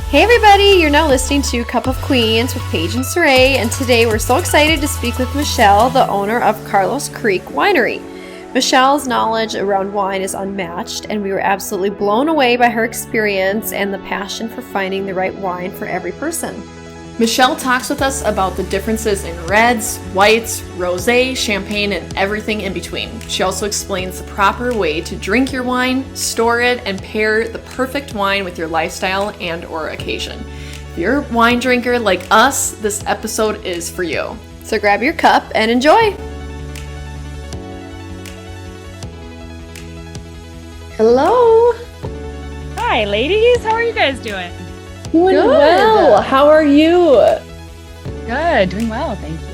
Hey everybody, you're now listening to Cup of Queens with Paige and Saray, and today we're so excited to speak with Michelle, the owner of Carlos Creek Winery. Michelle's knowledge around wine is unmatched, and we were absolutely blown away by her experience and the passion for finding the right wine for every person. Michelle talks with us about the differences in reds, whites, rosé, champagne, and everything in between. She also explains the proper way to drink your wine, store it, and pair the perfect wine with your lifestyle and or occasion. If you're a wine drinker like us, this episode is for you. So grab your cup and enjoy! Hello! Hi, ladies. How are you guys doing? Doing Good. well. How are you? Good. Doing well. Thank you.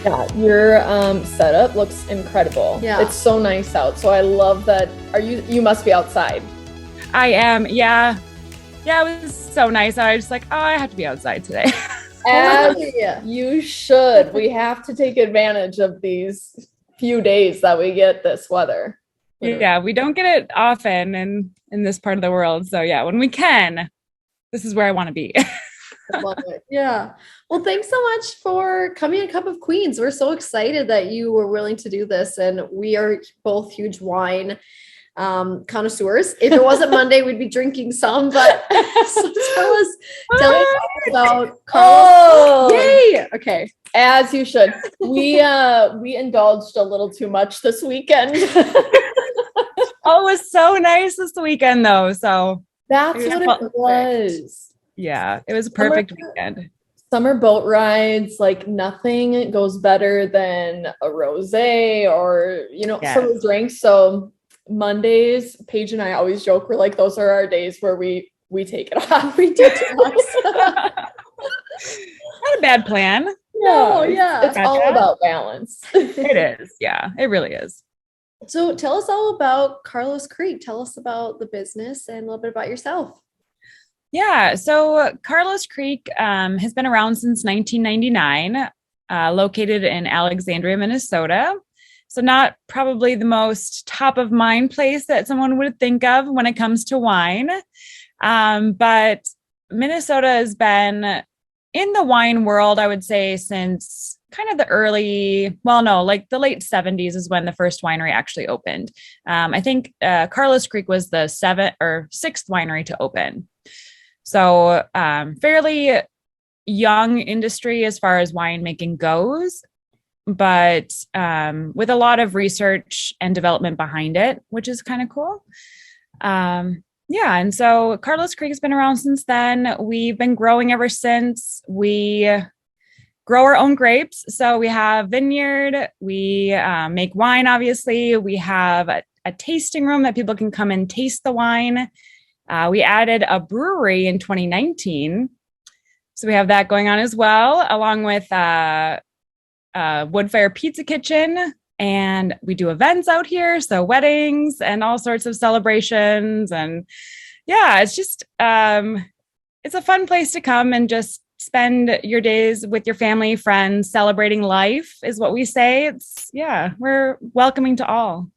Yeah, your setup looks incredible. Yeah. It's so nice out. So I love that. You must be outside. I am. Yeah. Yeah, it was so nice. I was just like, oh, I have to be outside today. As Yeah. you should. We have to take advantage of these few days that we get this weather. Yeah, we don't get it often in this part of the world. So yeah, when we can, this is where I want to be. I love it. Yeah. Well, thanks so much for coming on Cup of Queens. We're so excited that you were willing to do this, and we are both huge wine connoisseurs. If it wasn't Monday, we'd be drinking some. But so tell us about Carlos. Yay! Okay. As you should. We indulged a little too much this weekend. Oh, it was so nice this weekend though. So That's It was what it was. yeah, it was a perfect weekend. Summer boat rides, like nothing goes better than a rosé or, Yes. summer drinks. So Mondays, Paige and I always joke, we're like, those are our days where we take it off. We detox. Not a bad plan. No, yeah. It's all about balance. It is. Yeah, it really is. So tell us all about Carlos Creek. Tell us about the business and a little bit about yourself. Yeah, so Carlos Creek has been around since 1999, located in Alexandria, Minnesota. So not probably the most top of mind place that someone would think of when it comes to wine. But Minnesota has been in the wine world, I would say, since kind of the late 70s is when the first winery actually opened. I think Carlos Creek was the sixth winery to open. So fairly young industry as far as winemaking goes, but with a lot of research and development behind it, which is kind of cool. Yeah, and so Carlos Creek has been around since then. We've been growing ever since. We grow our own grapes. So we have vineyard, we make wine, obviously. We have a tasting room that people can come and taste the wine. We added a brewery in 2019. So we have that going on as well, along with a wood fire pizza kitchen. And we do events out here, so weddings and all sorts of celebrations. And yeah, it's just, it's a fun place to come and just spend your days with your family, friends, celebrating life is what we say. We're welcoming to all.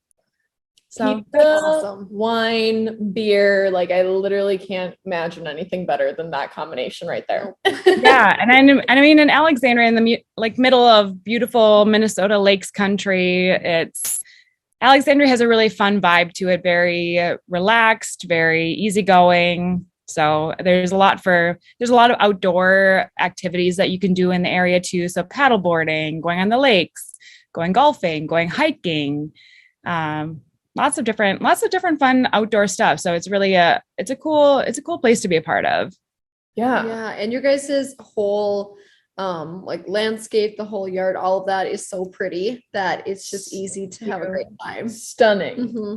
So Pizza, awesome. Wine, beer, like I literally can't imagine anything better than that combination right there. yeah, and I mean in Alexandria, in the middle of beautiful Minnesota Lakes country, Alexandria has a really fun vibe to it, very relaxed, very easygoing. So there's a lot of outdoor activities that you can do in the area too. So paddleboarding, going on the lakes, going golfing, going hiking. Lots of different fun outdoor stuff. So it's really it's a cool place to be a part of. Yeah. And your guys' whole landscape, the whole yard, all of that is so pretty that it's just easy to have a great time. Stunning. Mm-hmm.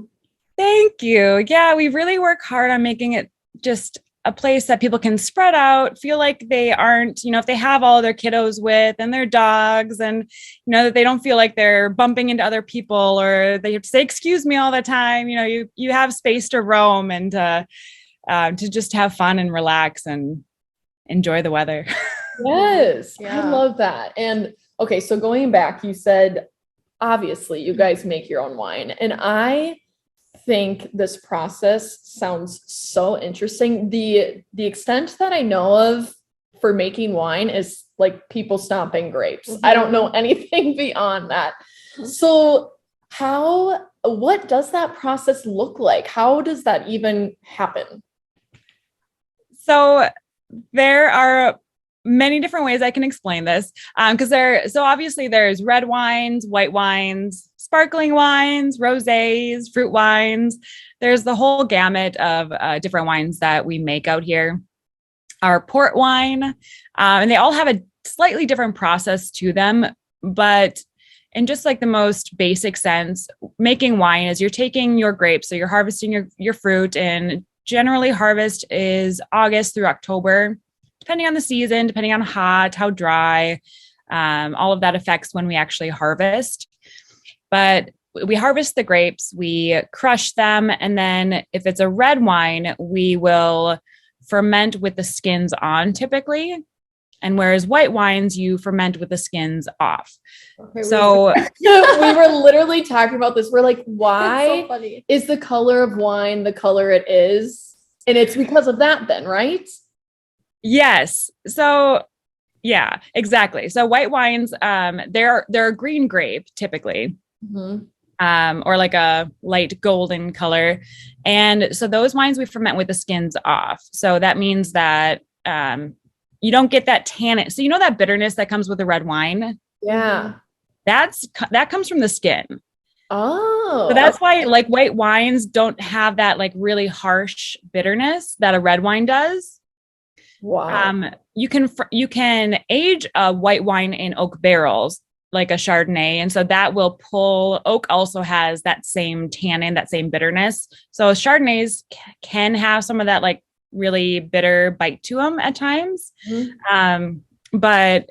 Thank you. Yeah, we really work hard on making it just a place that people can spread out, feel like they aren't, if they have all their kiddos with and their dogs and, that they don't feel like they're bumping into other people or they have to say, excuse me all the time. You have space to roam and to just have fun and relax and enjoy the weather. Yes, Yeah. I love that. And okay, so going back, you said, obviously you guys make your own wine. And I think this process sounds so interesting. The extent that I know of for making wine is like people stomping grapes. I don't know anything beyond that. So what does that process look like? How does that even happen? So there are many different ways I can explain this. So obviously there's red wines, white wines, sparkling wines, rosés, fruit wines. There's the whole gamut of different wines that we make out here. Our port wine, and they all have a slightly different process to them, but in just like the most basic sense, making wine is you're taking your grapes, so you're harvesting your fruit, and generally harvest is August through October, depending on the season, depending on how dry, all of that affects when we actually harvest. But we harvest the grapes, we crush them, and then if it's a red wine, we will ferment with the skins on typically. And whereas white wines, you ferment with the skins off. Okay, So we were literally talking about this. We're like, why so is the color of wine the color it is? And it's because of that then, right? Yes. So yeah, exactly. So white wines, they're a green grape typically. Or like a light golden color. And so those wines we ferment with the skins off. So that means that you don't get that tannin. So you know that bitterness that comes with a red wine? Yeah. That comes from the skin. Oh. So that's why like white wines don't have that like really harsh bitterness that a red wine does. Wow. You can age a white wine in oak barrels, like a Chardonnay. And so that will pull, oak also has that same tannin, that same bitterness. So Chardonnays can have some of that like really bitter bite to them at times. But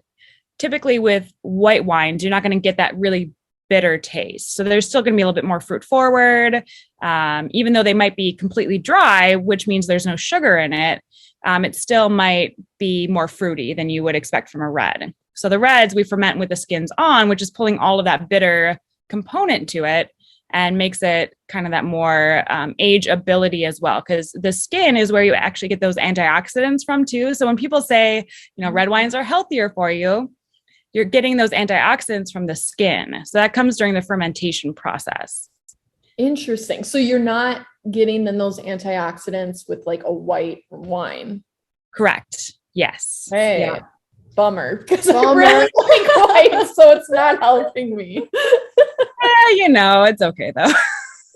typically with white wines, you're not going to get that really bitter taste. So there's still going to be a little bit more fruit forward, even though they might be completely dry, which means there's no sugar in it. It still might be more fruity than you would expect from a red. So the reds we ferment with the skins on, which is pulling all of that bitter component to it and makes it kind of that more age ability as well. Because the skin is where you actually get those antioxidants from too. So when people say, red wines are healthier for you, you're getting those antioxidants from the skin. So that comes during the fermentation process. Interesting. So you're not getting then those antioxidants with like a white wine. Correct. Yes. Hey. Yeah. Bummer, because I really like white, so it's not helping me. It's okay though. I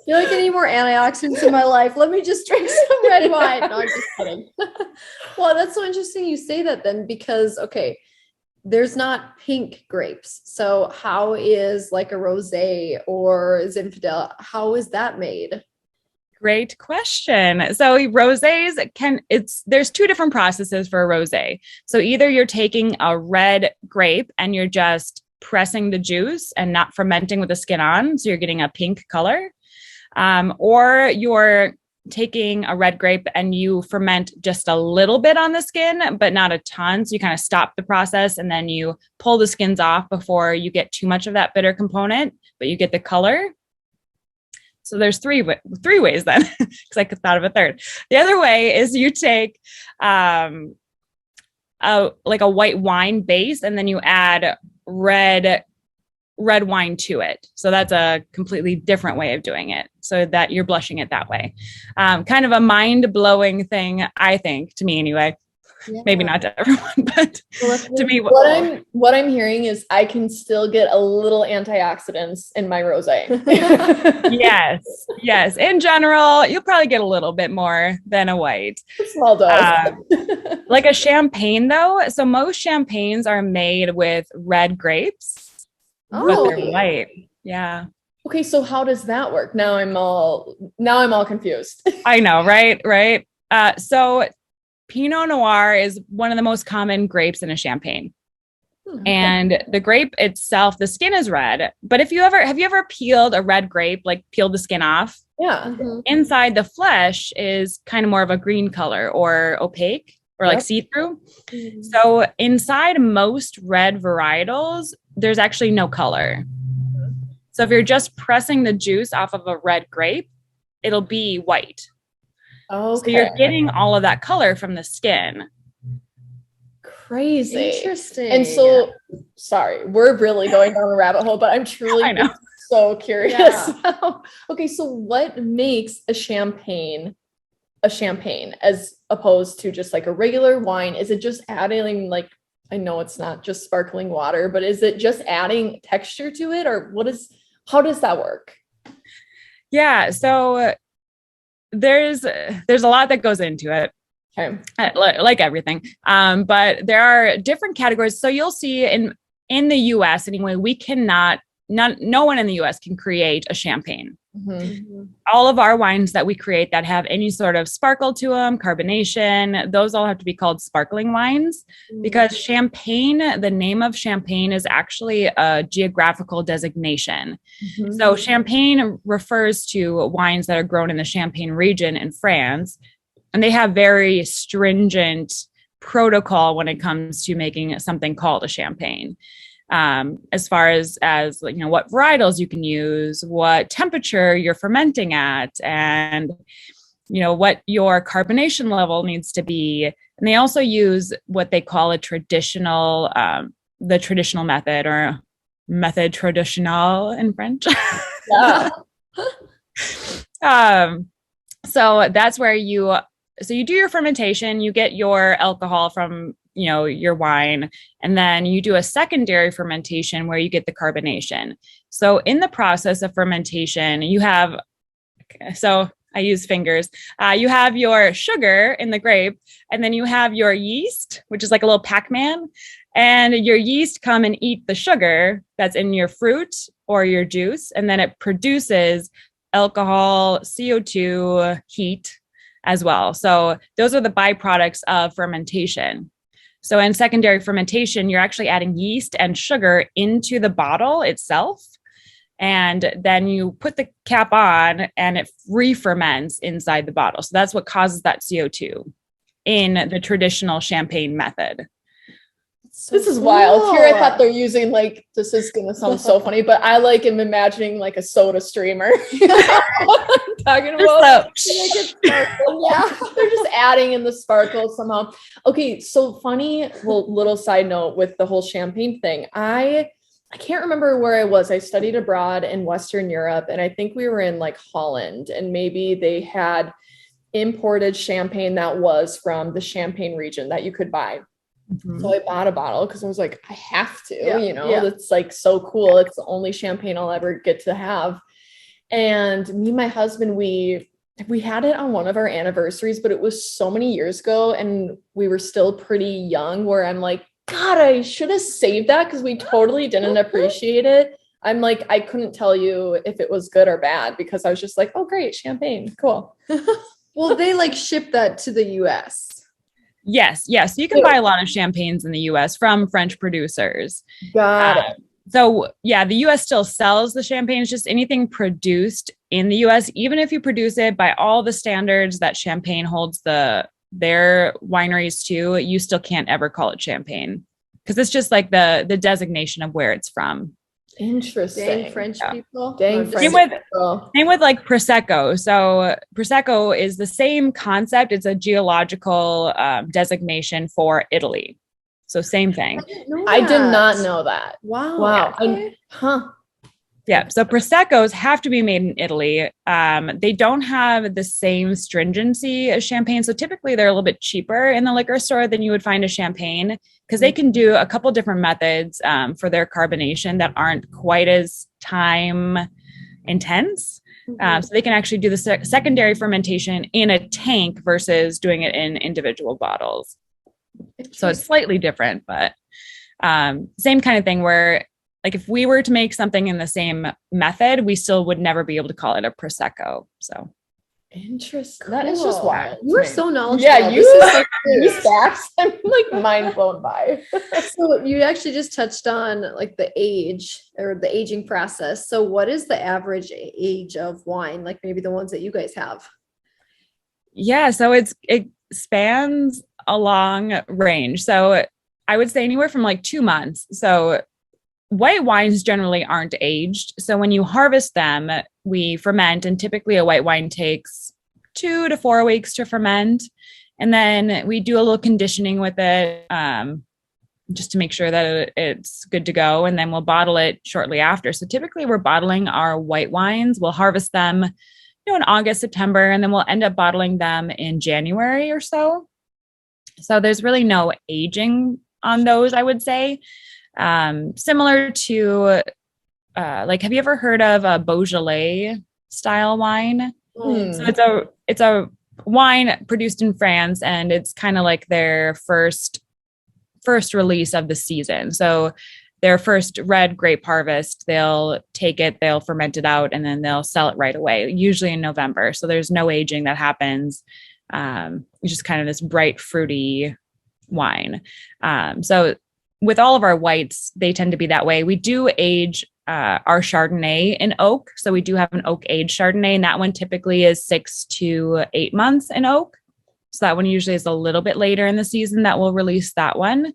feel like I need more antioxidants in my life. Let me just drink some red wine. No, I'm just kidding. Well, that's so interesting you say that then, because there's not pink grapes. So how is like a rosé or Zinfandel, how is that made? Great question. So rosés there's two different processes for a rosé. So either you're taking a red grape and you're just pressing the juice and not fermenting with the skin on, so you're getting a pink color, or you're taking a red grape and you ferment just a little bit on the skin, but not a ton. So you kind of stop the process and then you pull the skins off before you get too much of that bitter component, but you get the color. So there's three ways then, because I thought of a third. The other way is you take like a white wine base and then you add red wine to it. So that's a completely different way of doing it, so that you're blushing it that way. Kind of a mind-blowing thing, I think, to me anyway. Yeah. Maybe not to everyone, but to me, what I'm hearing is I can still get a little antioxidants in my rosé. Yes. In general, you'll probably get a little bit more than a white. A small dose. Like a champagne, though. So most champagnes are made with red grapes, but they're white. Yeah. Okay, so how does that work? Now I'm all confused. I know, right? So Pinot Noir is one of the most common grapes in a champagne. And the grape itself, the skin is red. But have you ever peeled a red grape, like peeled the skin off? Yeah. Inside the flesh is kind of more of a green color or opaque or like see-through. So inside most red varietals, there's actually no color. So if you're just pressing the juice off of a red grape, it'll be white. Okay. So you're getting all of that color from the skin. Crazy. Interesting. And so, sorry, we're really going down a rabbit hole, but I'm truly so curious. Yeah. Okay, so what makes a champagne as opposed to just like a regular wine? Is it just adding, like, I know it's not just sparkling water, but is it just adding texture to it, or how does that work? Yeah, so there's a lot that goes into it. Okay. Like everything. But there are different categories. So you'll see in the US anyway, no one in the US can create a champagne. Mm-hmm. All of our wines that we create that have any sort of sparkle to them, carbonation, those all have to be called sparkling wines, because champagne, the name of champagne is actually a geographical designation. Mm-hmm. So champagne refers to wines that are grown in the Champagne region in France, and they have very stringent protocol when it comes to making something called a champagne. As far as what varietals you can use, what temperature you're fermenting at, and what your carbonation level needs to be. And they also use what they call the traditional method, or method traditionnel in French. Yeah. So that's where you do your fermentation, you get your alcohol from your wine, and then you do a secondary fermentation where you get the carbonation. So in the process of fermentation, I use fingers. You have your sugar in the grape, and then you have your yeast, which is like a little Pac-Man, and your yeast come and eat the sugar that's in your fruit or your juice, and then it produces alcohol, CO2, heat as well. So those are the byproducts of fermentation. So in secondary fermentation, you're actually adding yeast and sugar into the bottle itself. And then you put the cap on and it re-ferments inside the bottle. So that's what causes that CO2 in the traditional champagne method. This is wild. Here I thought they're using, like, this is gonna sound so funny, but I am imagining like a soda streamer. Talking about yeah, they're just adding in the sparkle somehow. Okay, so funny. Well, little side note with the whole champagne thing. I can't remember where I was. I studied abroad in Western Europe, and I think we were in like Holland, and maybe they had imported champagne that was from the Champagne region that you could buy. Mm-hmm. So I bought a bottle because I was like, I have to, That's like so cool. It's the only champagne I'll ever get to have. And me and my husband, we had it on one of our anniversaries, but it was so many years ago and we were still pretty young, where I'm like, God, I should have saved that, because we totally didn't appreciate it. I'm like, I couldn't tell you if it was good or bad, because I was just like, oh, great, champagne, cool. Well, they like ship that to the US. Yes. You can buy a lot of champagnes in the US from French producers. Got it. So yeah, the US still sells the champagnes, just anything produced in the US, even if you produce it by all the standards that Champagne holds their wineries to, you still can't ever call it champagne, because it's just like the designation of where it's from. Interesting. Dang French people. Dang French people. Same with like Prosecco. So Prosecco is the same concept. It's a geological designation for Italy. So same thing. I did not know that. Wow. Okay. Yeah. So Proseccos have to be made in Italy. They don't have the same stringency as champagne. So typically they're a little bit cheaper in the liquor store than you would find a champagne, because they can do a couple different methods for their carbonation that aren't quite as time intense. So they can actually do the secondary fermentation in a tank versus doing it in individual bottles. So it's slightly different, but same kind of thing where, like, if we were to make something in the same method, we still would never be able to call it a Prosecco. So interesting. That is just wild. You are so knowledgeable. Yeah, these facts, I'm like mind blown by. So you actually just touched on like the age or the aging process. So what is the average age of wine? Like maybe the ones that you guys have? Yeah, so it spans a long range. So I would say anywhere from like 2 months. So white wines generally aren't aged. So when you harvest them, we ferment, and typically a white wine takes 2 to 4 weeks to ferment. And then we do a little conditioning with it, just to make sure that it's good to go. And then we'll bottle it shortly after. So typically we're bottling our white wines. We'll harvest them, in August, September, and then we'll end up bottling them in January or so. So there's really no aging on those, I would say. Similar to, have you ever heard of a Beaujolais style wine? So it's a wine produced in France, and it's kind of like their first release of the season. So their first red grape harvest, they'll take it, they'll ferment it out, and then they'll sell it right away, usually in November. So there's no aging that happens. It's just kind of this bright, fruity wine. So with all of our whites, they tend to be that way. We do age our Chardonnay in oak. So we do have an oak aged Chardonnay, and that one typically is 6 to 8 months in oak. So that one usually is a little bit later in the season that we'll release that one.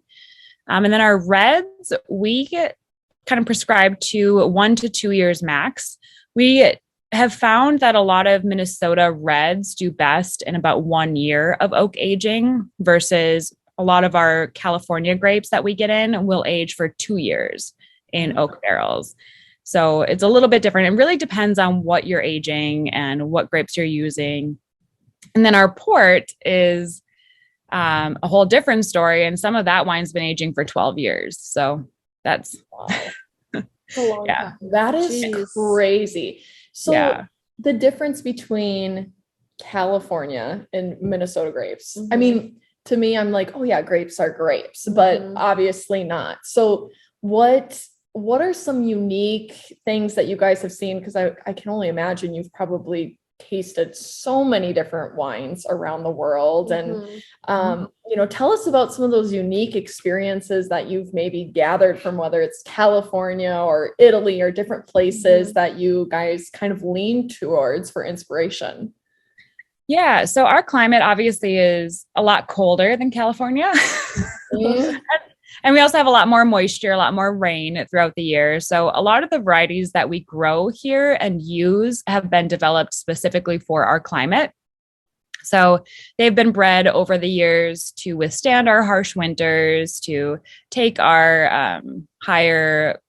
And then our reds, we get kind of prescribed to 1 to 2 years max. We have found that a lot of Minnesota reds do best in about 1 year of oak aging versus a lot of our California grapes that we get in will age for 2 years in oak barrels. So it's a little bit different. It really depends on what you're aging and what grapes you're using. And then our port is a whole different story. And some of that wine's been aging for 12 years. So that's a long time. That is crazy. So the difference between California and Minnesota grapes, I mean, to me, I'm like, oh yeah, grapes are grapes, but obviously not. So what are some unique things that you guys have seen? Because I can only imagine you've probably tasted so many different wines around the world. And, tell us about some of those unique experiences that you've maybe gathered from whether it's California or Italy or different places that you guys kind of lean towards for inspiration. Yeah. So our climate obviously is a lot colder than California. And we also have a lot more moisture, a lot more rain throughout the year. So a lot of the varieties that we grow here and use have been developed specifically for our climate. So they've been bred over the years to withstand our harsh winters, to take our higher,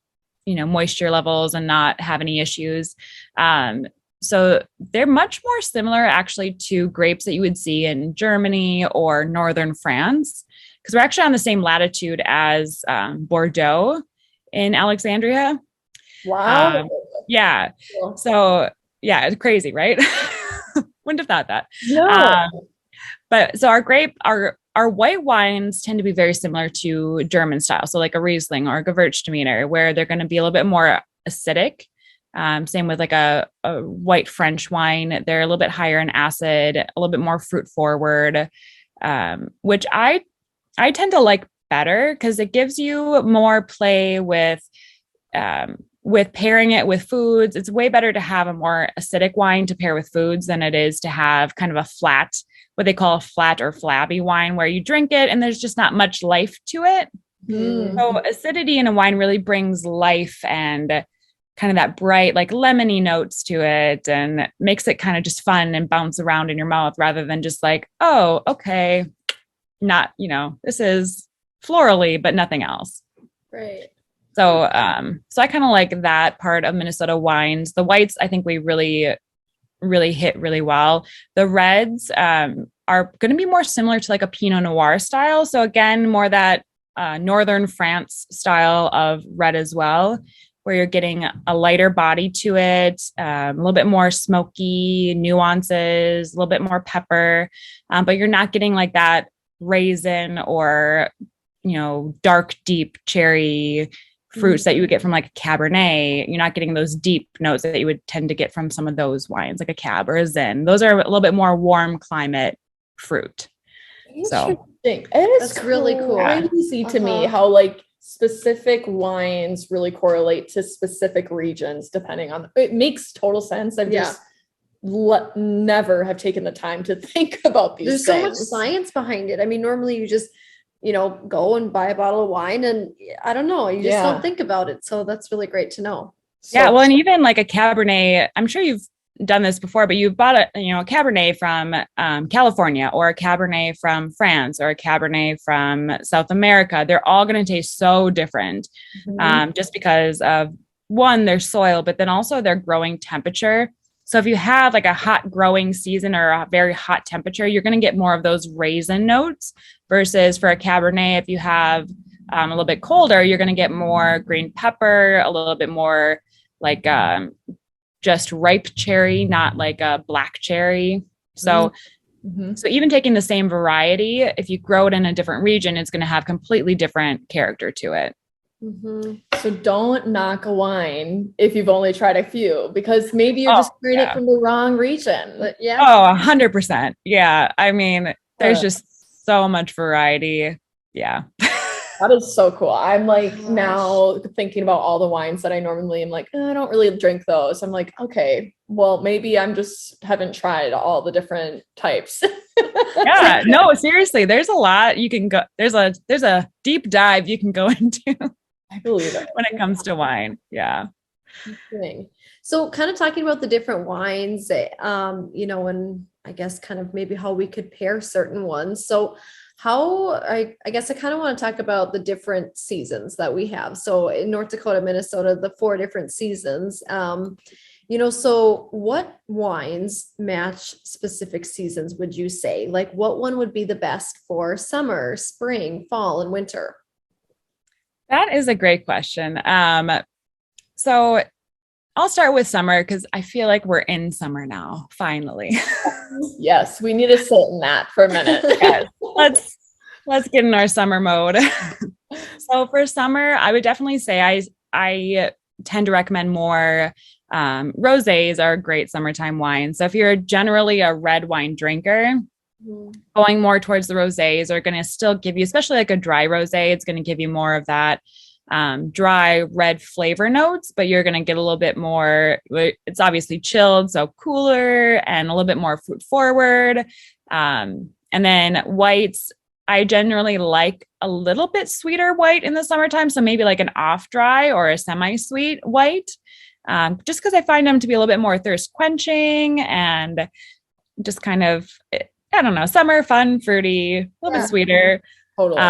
moisture levels and not have any issues. So they're much more similar actually to grapes that you would see in Germany or northern France, because we're actually on the same latitude as Bordeaux in Alexandria. Wow. Yeah. Cool. So yeah, it's crazy, right? Wouldn't have thought that. No. But so our white wines tend to be very similar to German style. So like a Riesling or a Gewürztraminer, where they're going to be a little bit more acidic. Same with like a white French wine. They're a little bit higher in acid, a little bit more fruit forward, which I tend to like better because it gives you more play with pairing it with foods. It's way better to have a more acidic wine to pair with foods than it is to have kind of a flat, what they call a flat or flabby wine, where you drink it and there's just not much life to it. So acidity in a wine really brings life and kind of that bright, like lemony notes to it, and makes it kind of just fun and bounce around in your mouth rather than just like, oh, okay, not, this is florally, but nothing else. Right. So I kind of like that part of Minnesota wines. The whites, I think we really, really hit really well. The reds are going to be more similar to like a Pinot Noir style. So again, more that northern France style of red as well, where you're getting a lighter body to it, a little bit more smoky nuances, a little bit more pepper, but you're not getting like that raisin or, dark, deep cherry fruits that you would get from like a Cabernet. You're not getting those deep notes that you would tend to get from some of those wines, like a Cab or a Zin. Those are a little bit more warm climate fruit. So that's really cool. Crazy to me how like specific wines really correlate to specific regions depending on it. Makes total sense. I've just never have taken the time to think about these There's things. so much science behind it. I mean, normally you just go and buy a bottle of wine, and I don't know, you just don't think about it. So that's really great to know. Yeah, well, and even like a Cabernet, I'm sure you've done this before, but you've bought a Cabernet from California, or a Cabernet from France, or a Cabernet from South America. They're all going to taste so different, just because of one, their soil, but then also their growing temperature. So if you have like a hot growing season or a very hot temperature, you're going to get more of those raisin notes, versus for a Cabernet, if you have a little bit colder, you're going to get more green pepper, a little bit more like just ripe cherry, not like a black cherry. So so even taking the same variety, if you grow it in a different region, it's going to have completely different character to it. So don't knock a wine if you've only tried a few, because maybe you're just growing it from the wrong region. But 100%. Yeah. I mean, there's just so much variety. Yeah. That is so cool. I'm like now thinking about all the wines that I normally am like, I don't really drink those. I'm like, okay, well, maybe I'm just haven't tried all the different types. Yeah, no, seriously, there's a lot you can go. There's a deep dive you can go into. I believe it. When it comes to wine. Yeah. So kind of talking about the different wines, and I guess kind of maybe how we could pair certain ones. So I guess I kind of want to talk about the different seasons that we have. So in North Dakota, Minnesota, the 4 different seasons, so what wines match specific seasons, would you say? Like what one would be the best for summer, spring, fall, and winter? That is a great question. So I'll start with summer, because I feel like we're in summer now, finally. Yes, we need to sit in that for a minute. Yes. Let's get in our summer mode. So for summer, I would definitely say I tend to recommend more rosés are a great summertime wine. So if you're generally a red wine drinker, going more towards the rosés are going to still give you, especially like a dry rosé, it's going to give you more of that dry red flavor notes, but you're going to get a little bit more, it's obviously chilled, so cooler and a little bit more fruit forward. And then whites, I generally like a little bit sweeter white in the summertime. So maybe like an off dry or a semi-sweet white, just because I find them to be a little bit more thirst quenching and just kind of, I don't know, summer, fun, fruity, a little bit sweeter. Totally.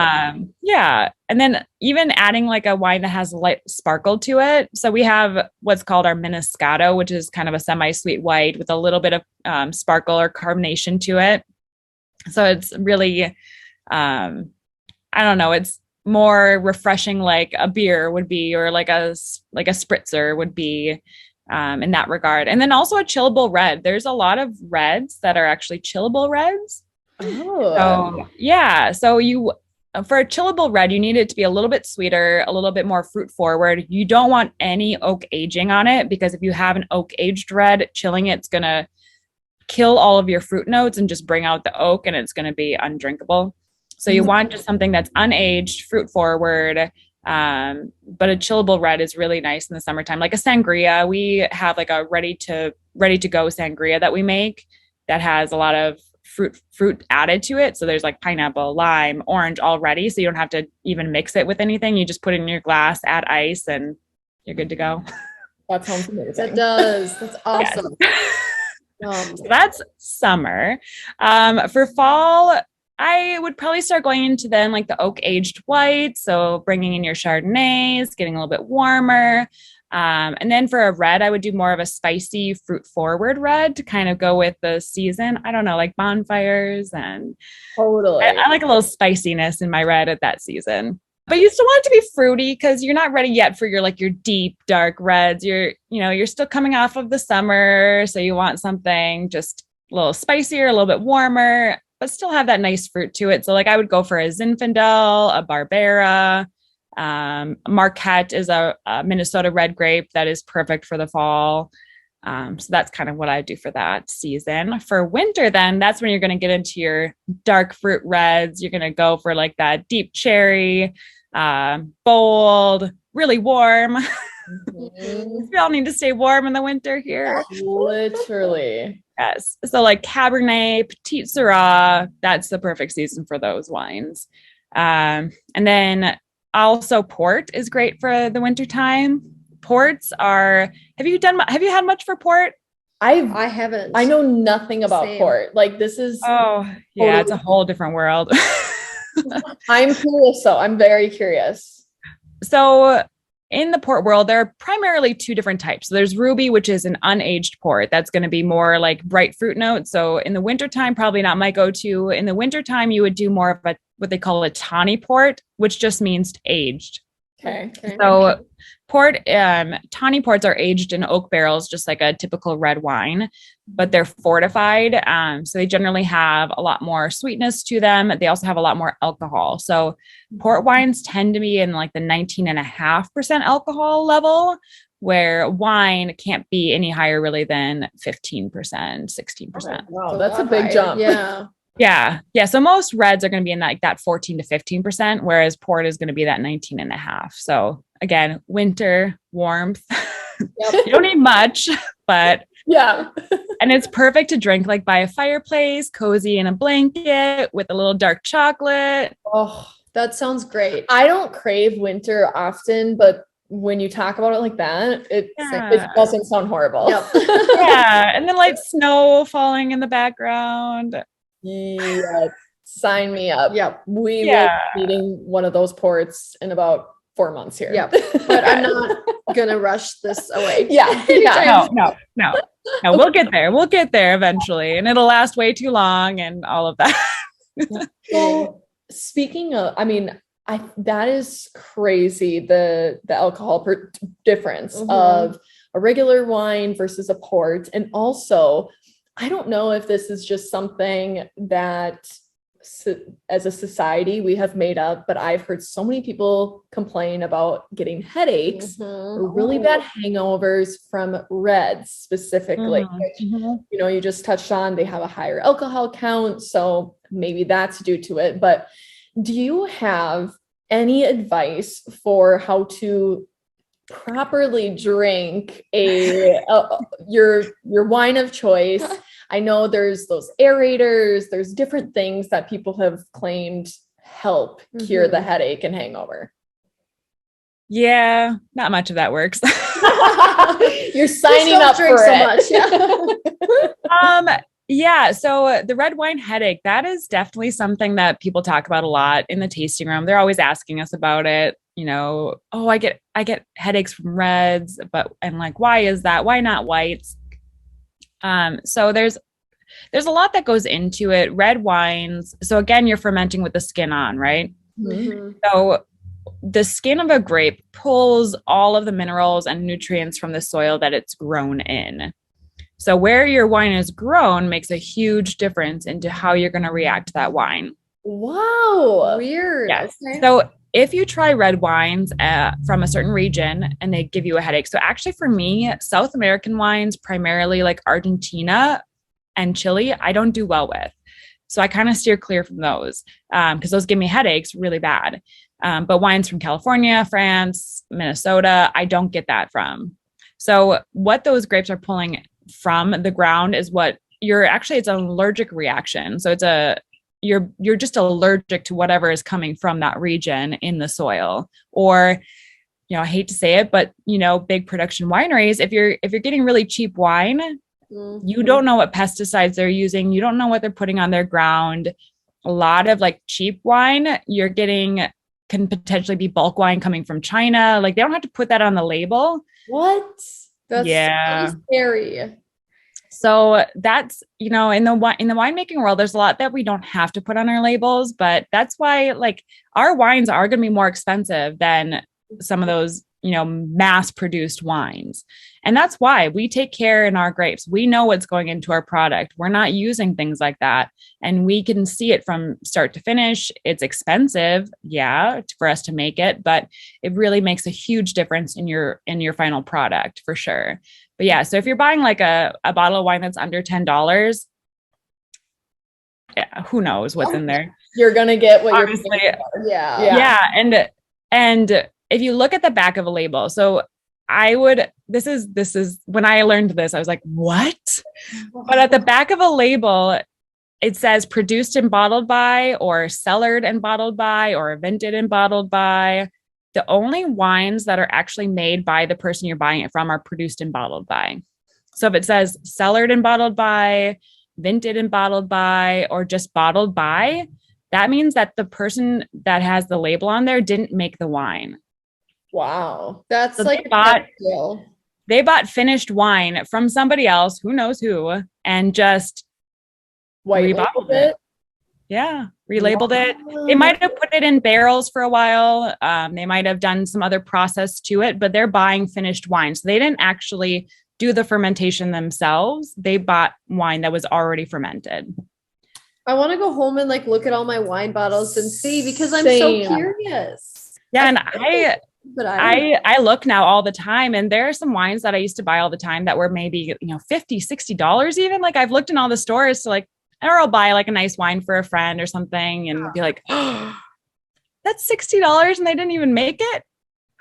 Yeah. And then even adding like a wine that has light sparkle to it. So we have what's called our Miniscato, which is kind of a semi-sweet white with a little bit of sparkle or carbonation to it. So it's really, I don't know, it's more refreshing, like a beer would be, or like a spritzer would be, in that regard. And then also a chillable red. There's a lot of reds that are actually chillable reds. Oh. So yeah. So for a chillable red, you need it to be a little bit sweeter, a little bit more fruit forward. You don't want any oak aging on it, because if you have an oak aged red, chilling it's going to kill all of your fruit notes and just bring out the oak, and it's going to be undrinkable. So you want just something that's unaged, fruit forward. But a chillable red is really nice in the summertime. Like a sangria, we have like a ready to go sangria that we make that has a lot of fruit added to it. So there's like pineapple, lime, orange already. So you don't have to even mix it with anything. You just put it in your glass, add ice, and you're good to go. That sounds amazing. That does. That's awesome. So that's summer. For fall, I would probably start going into then like the oak aged white. So bringing in your Chardonnays, getting a little bit warmer. And then for a red, I would do more of a spicy fruit forward red to kind of go with the season. I don't know, like bonfires, and totally. I like a little spiciness in my red at that season. But you still want it to be fruity, because you're not ready yet for your deep dark reds. You're still coming off of the summer, so you want something just a little spicier, a little bit warmer, but still have that nice fruit to it. So like I would go for a Zinfandel, a Barbera. Marquette is a Minnesota red grape that is perfect for the fall. So that's kind of what I do for that season. For winter, then that's when you're going to get into your dark fruit reds. You're going to go for like that deep cherry, bold, really warm. We all need to stay warm in the winter here. Literally. Yes. So like Cabernet, Petite Syrah, that's the perfect season for those wines. And then also port is great for the wintertime. Ports are, have you had much for port? I haven't. I know nothing about port. Like this is yeah, it's a whole different world. I'm curious, so I'm very curious. So in the port world, there are primarily two different types. So there's ruby, which is an unaged port. That's going to be more like bright fruit notes. So in the wintertime, probably not my go-to. In the wintertime, you would do more of a what they call a tawny port, which just means aged. Okay. So tawny ports are aged in oak barrels, just like a typical red wine, but they're fortified. So they generally have a lot more sweetness to them. They also have a lot more alcohol. So port wines tend to be in like the 19.5% alcohol level, where wine can't be any higher really than 15%, 16%. Wow, that's a big jump. Yeah. So most reds are going to be in that 14 to 15%, whereas port is going to be that 19.5. So again, winter warmth. You don't need much, but yeah. And it's perfect to drink like by a fireplace, cozy in a blanket with a little dark chocolate. Oh, that sounds great. I don't crave winter often, but when you talk about it like that, it doesn't sound horrible. Yep. Yeah. And then like snow falling in the background. Yeah, sign me up. Yep. We will be eating one of those ports in about 4 months here. Yep. But I'm not gonna rush this away. No. We'll get there. We'll get there eventually, and it'll last way too long, and all of that. So, speaking of, I mean, that is crazy. The alcohol difference of a regular wine versus a port, and also, I don't know if this is just something that as a society we have made up, but I've heard so many people complain about getting headaches or really bad hangovers from reds specifically, which, you know, you just touched on. They have a higher alcohol count, so maybe that's due to it. But do you have any advice for how to properly drink your wine of choice? I know there's those aerators, there's different things that people have claimed help cure the headache and hangover. Yeah, not much of that works. You're signing up for it. Yeah. So the red wine headache, that is definitely something that people talk about a lot in the tasting room. They're always asking us about it. You know, oh, I get headaches from reds, and like, why is that? Why not whites? So there's a lot that goes into it. Red wines. So again, you're fermenting with the skin on, right? So the skin of a grape pulls all of the minerals and nutrients from the soil that it's grown in. So where your wine is grown makes a huge difference into how you're going to react to that wine. Wow. Weird. Yes. Okay. So if you try red wines from a certain region and they give you a headache. So actually for me, South American wines, primarily like Argentina and Chile, I don't do well with. So I kind of steer clear from those because those give me headaches really bad. But wines from California, France, Minnesota, I don't get that from. So what those grapes are pulling from the ground is what it's an allergic reaction. So you're just allergic to whatever is coming from that region in the soil. Or, you know, I hate to say it, but you know, big production wineries, if you're getting really cheap wine, you don't know what pesticides they're using. You don't know what they're putting on their ground. A lot of like cheap wine you're getting can potentially be bulk wine coming from China. Like they don't have to put that on the label. What? That's so scary. So that's, you know, in the winemaking world, there's a lot that we don't have to put on our labels, but that's why like our wines are going to be more expensive than some of those, you know, mass produced wines. And that's why we take care in our grapes. We know what's going into our product. We're not using things like that. And we can see it from start to finish. It's expensive, for us to make it, but it really makes a huge difference in your final product for sure. But yeah, so if you're buying like a bottle of wine that's under $10, who knows what's in there? You're gonna get what obviously, you're paying for. Yeah. And if you look at the back of a label, so this is when I learned this, I was like, what? But at the back of a label, it says produced and bottled by, or cellared and bottled by, or vented and bottled by. The only wines that are actually made by the person you're buying it from are produced and bottled by. So if it says cellared and bottled by, vented and bottled by, or just bottled by, that means that the person that has the label on there didn't make the wine. Wow. That's So like they bought finished wine from somebody else, who knows who, and just White rebottled labeled it. Yeah, relabeled it. They might have put it in barrels for a while. They might have done some other process to it, but they're buying finished wine. So they didn't actually do the fermentation themselves. They bought wine that was already fermented. I want to go home and like look at all my wine bottles and see, because I'm so curious. Yeah, and I look now all the time, and there are some wines that I used to buy all the time that were maybe, $50-$60 even. Like I've looked in all the stores to like, or I'll buy like a nice wine for a friend or something and be like, oh, that's $60 and they didn't even make it.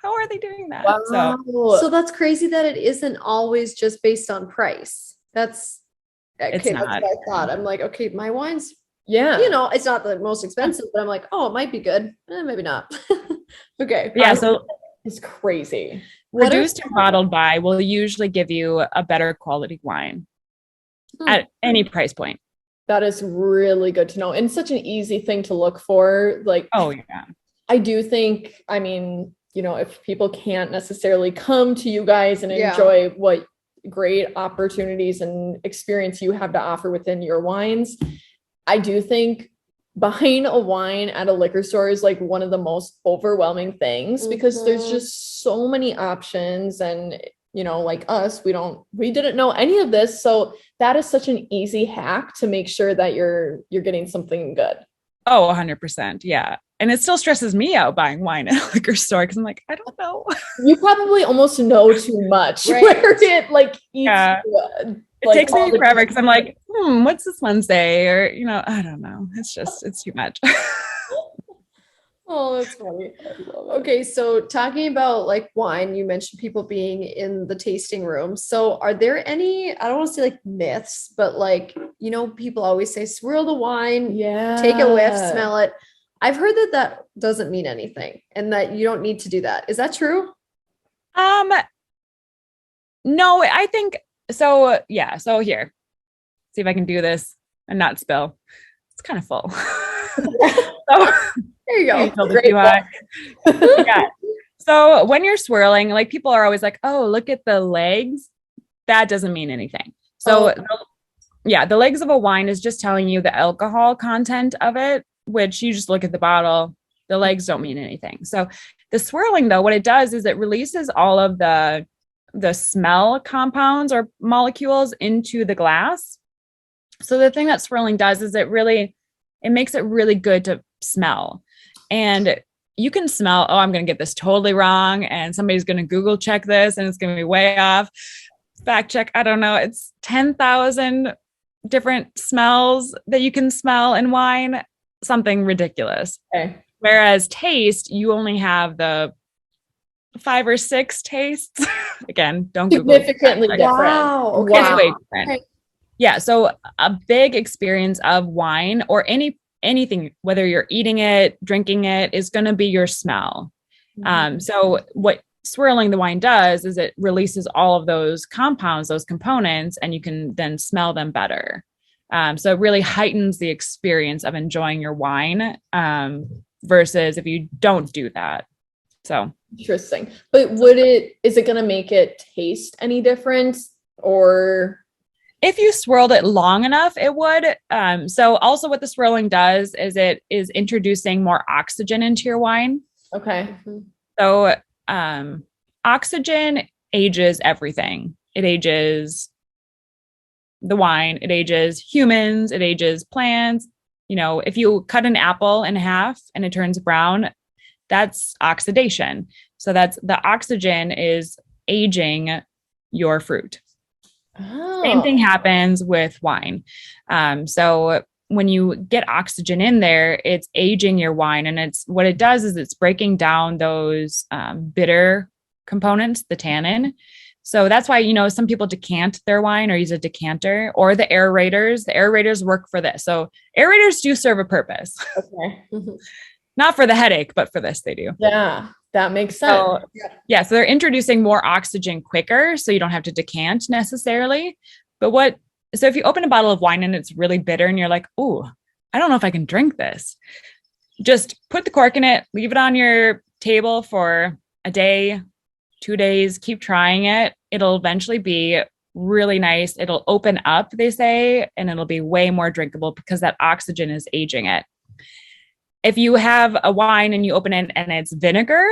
How are they doing that? Wow. So that's crazy that it isn't always just based on price. That's okay. That's what I thought. I'm like, okay, my wine's, it's not the most expensive, but I'm like, oh, it might be good. Maybe not. Okay. Yeah. So it's crazy. Produced and bottled by will usually give you a better quality wine at any price point. That is really good to know. And such an easy thing to look for. Like, oh yeah. I do think, I mean, if people can't necessarily come to you guys and enjoy what great opportunities and experience you have to offer within your wines, I do think buying a wine at a liquor store is like one of the most overwhelming things, because there's just so many options. And like us, we didn't know any of this. So that is such an easy hack to make sure that you're getting something good. Oh, 100%. Yeah. And it still stresses me out buying wine at a liquor store, because I'm like, I don't know. You probably almost know too much. Right. Where it like eats, it takes me forever, because I'm like, what's this one say? Or, I don't know. It's too much. Oh, that's funny. Okay, so talking about like wine, you mentioned people being in the tasting room. So are there any, I don't want to say like myths, but like, people always say swirl the wine, take a whiff, smell it. I've heard that doesn't mean anything and that you don't need to do that. Is that true? No, I think so. Yeah. So here, see if I can do this and not spill. It's kind of full. So, there you go. Great. Yeah. So when you're swirling, like people are always like, oh, look at the legs. That doesn't mean anything. So the legs of a wine is just telling you the alcohol content of it, which you just look at the bottle. The legs don't mean anything. So the swirling, though, what it does is it releases all of the smell compounds or molecules into the glass. So the thing that swirling does is it makes it really good to smell. And you can smell, I'm going to get this totally wrong, and somebody's going to Google check this and it's going to be way off. Fact check, I don't know. It's 10,000 different smells that you can smell in wine, something ridiculous. Okay. Whereas taste, you only have the 5 or 6 tastes. Again, don't Google. Significantly different. Wow. Okay. It's way different. Okay. Yeah. So a big experience of wine or anything, whether you're eating it, drinking it, is going to be your smell. So what swirling the wine does is it releases all of those compounds, those components, and you can then smell them better. So it really heightens the experience of enjoying your wine versus if you don't do that. So interesting. But is it going to make it taste any different? Or if you swirled it long enough, it would. So also what the swirling does is it is introducing more oxygen into your wine. Okay. So oxygen ages everything. It ages the wine, it ages humans, it ages plants. If you cut an apple in half and it turns brown, that's oxidation. So that's the oxygen is aging your fruit. Oh. Same thing happens with wine. So when you get oxygen in there, it's aging your wine, and what it does is it's breaking down those bitter components, the tannin. So that's why, some people decant their wine or use a decanter, or the aerators. The aerators work for this. So aerators do serve a purpose. Okay. Not for the headache, but for this they do. Yeah, that makes sense. So, so they're introducing more oxygen quicker, so you don't have to decant necessarily. So if you open a bottle of wine and it's really bitter and you're like, oh, I don't know if I can drink this, just put the cork in it, leave it on your table for a day, 2 days, keep trying it. It'll eventually be really nice. It'll open up, they say, and it'll be way more drinkable because that oxygen is aging it. If you have a wine and you open it and it's vinegar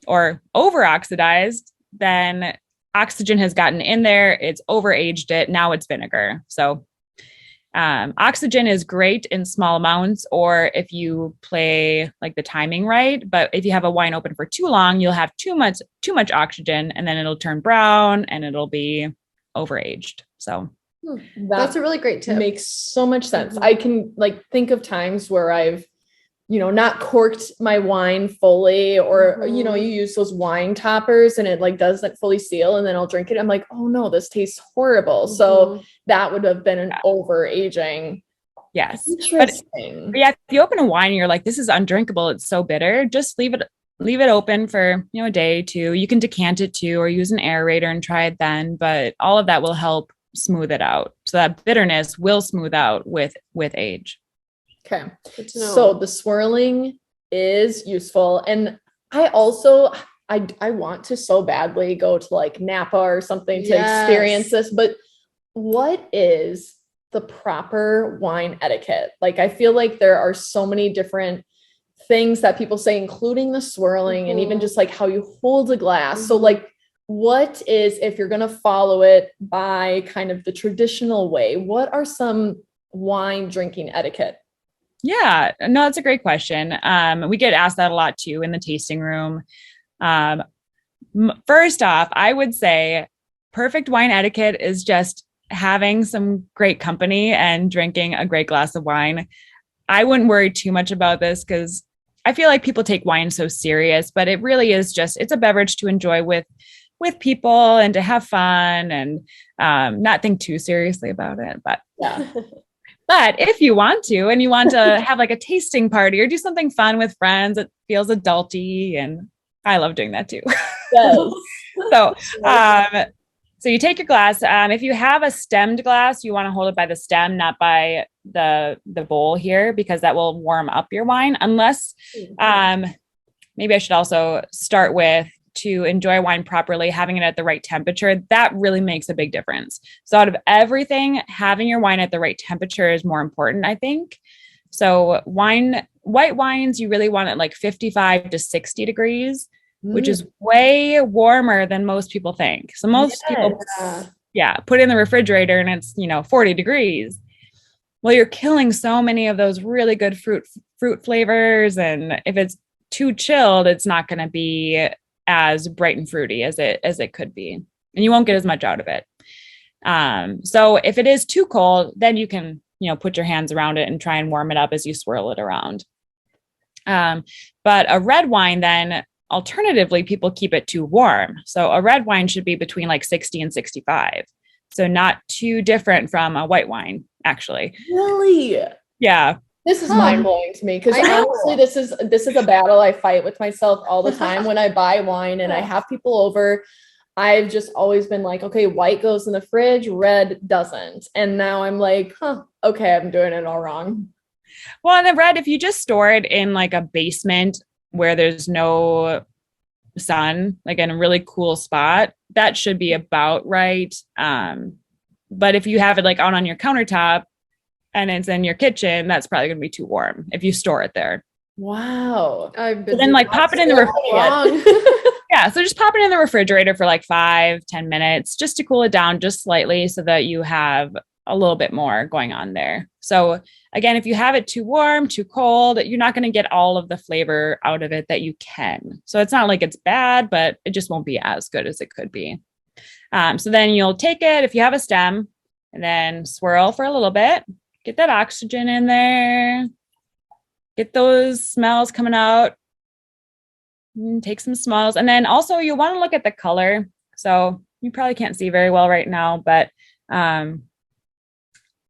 or over oxidized, then oxygen has gotten in there. It's overaged it. Now it's vinegar. So oxygen is great in small amounts, or if you play like the timing right. But if you have a wine open for too long, you'll have too much oxygen, and then it'll turn brown and it'll be overaged. So that's a really great tip. Makes so much sense. I can think of times where I've not corked my wine fully, or, you use those wine toppers and it doesn't fully seal, and then I'll drink it. I'm like, oh no, this tastes horrible. So that would have been an overaging. Yes. Interesting. But if you open a wine and you're like, this is undrinkable, it's so bitter, just leave it open for, a day, 2. You can decant it too, or use an aerator and try it then. But all of that will help smooth it out. So that bitterness will smooth out with age. Okay. So the swirling is useful. And I also, I want to so badly go to Napa or something to experience this, but what is the proper wine etiquette? I feel like there are so many different things that people say, including the swirling and even just how you hold a glass. So what is, if you're going to follow it by kind of the traditional way, what are some wine drinking etiquette? Yeah, no, that's a great question. We get asked that a lot too in the tasting room. First off, I would say perfect wine etiquette is just having some great company and drinking a great glass of wine. I wouldn't worry too much about this because I feel like people take wine so serious, but it really is it's a beverage to enjoy with people and to have fun and not think too seriously about it. But yeah. But if you want to, and you want to have a tasting party or do something fun with friends, it feels adulty, and I love doing that too. Yes. So you take your glass. If you have a stemmed glass, you want to hold it by the stem, not by the bowl here, because that will warm up your wine. Unless, maybe I should also start with, to enjoy wine properly, having it at the right temperature, that really makes a big difference. So out of everything, having your wine at the right temperature is more important, I think. So white wines, you really want it 55 to 60 degrees, which is way warmer than most people think. So most people, put it in the refrigerator and it's, 40 degrees. Well, you're killing so many of those really good fruit flavors. And if it's too chilled, it's not going to be as bright and fruity as it could be, and you won't get as much out of it. So if it is too cold, then you can, put your hands around it and try and warm it up as you swirl it around. But a red wine, then alternatively, people keep it too warm. So a red wine should be between 60 and 65. So not too different from a white wine, actually. Really? Yeah. This is mind blowing to me, because honestly, this is a battle I fight with myself all the time when I buy wine and I have people over. I've just always been like, okay, white goes in the fridge, red doesn't. And now I'm like, okay, I'm doing it all wrong. Well, and the red, if you just store it in a basement where there's no sun, in a really cool spot, that should be about right. But if you have it out on your countertop and it's in your kitchen, that's probably going to be too warm if you store it there. Wow. I've been then pop it in the refrigerator. Yeah. So just pop it in the refrigerator for 5-10 minutes just to cool it down just slightly so that you have a little bit more going on there. So again, if you have it too warm, too cold, you're not going to get all of the flavor out of it that you can. So it's not like it's bad, but it just won't be as good as it could be. So then you'll take it, if you have a stem, and then swirl for a little bit. Get that oxygen in there. Get those smells coming out. take some smalls. And then also you want to look at the color. So you probably can't see very well right now, but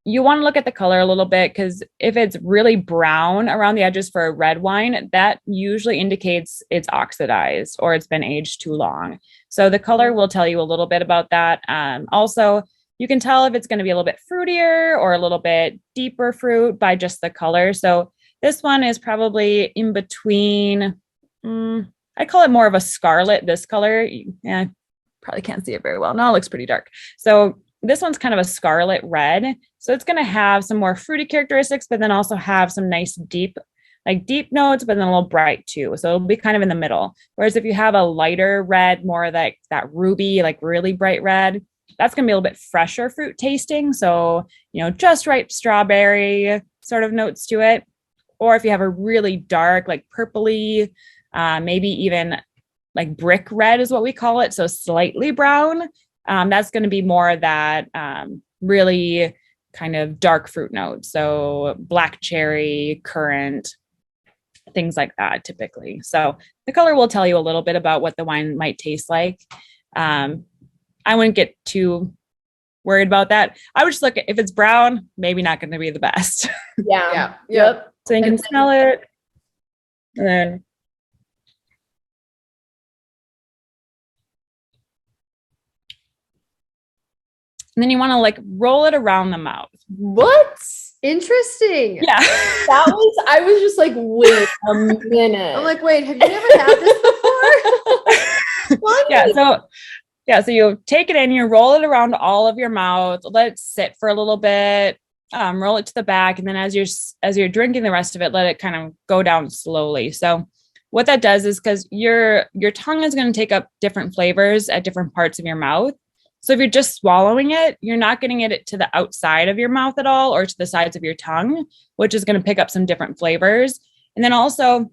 you want to look at the color a little bit, because if it's really brown around the edges for a red wine, that usually indicates it's oxidized or it's been aged too long. So the color will tell you a little bit about that. Also, you can tell if it's going to be a little bit fruitier or a little bit deeper fruit by just the color. So this one is probably in between. I call it more of a scarlet, this color. Yeah, probably can't see it very well. No, it looks pretty dark. So this one's kind of a scarlet red. So it's going to have some more fruity characteristics, but then also have some nice deep notes, but then a little bright too. So it'll be kind of in the middle. Whereas if you have a lighter red, more like that ruby, like really bright red, that's going to be a little bit fresher fruit tasting. So, just ripe strawberry sort of notes to it. Or if you have a really dark, like purpley, maybe even like brick red is what we call it. So slightly brown. That's going to be more of that really kind of dark fruit note. So black cherry, currant, things like that typically. So the color will tell you a little bit about what the wine might taste like. I wouldn't get too worried about that. I would just look at, if it's brown, maybe not going to be the best. Yeah. Yep. So you can smell it. And then you want to like roll it around the mouth. What? Interesting. Yeah. I was just like, wait a minute. I'm like, wait, have you never had this before? So you take it in, you roll it around all of your mouth, let it sit for a little bit, roll it to the back, and then as you're drinking the rest of it, let it kind of go down slowly. So what that does is, because your tongue is going to take up different flavors at different parts of your mouth. So if you're just swallowing it, you're not getting it to the outside of your mouth at all, or to the sides of your tongue, which is going to pick up some different flavors. And then also,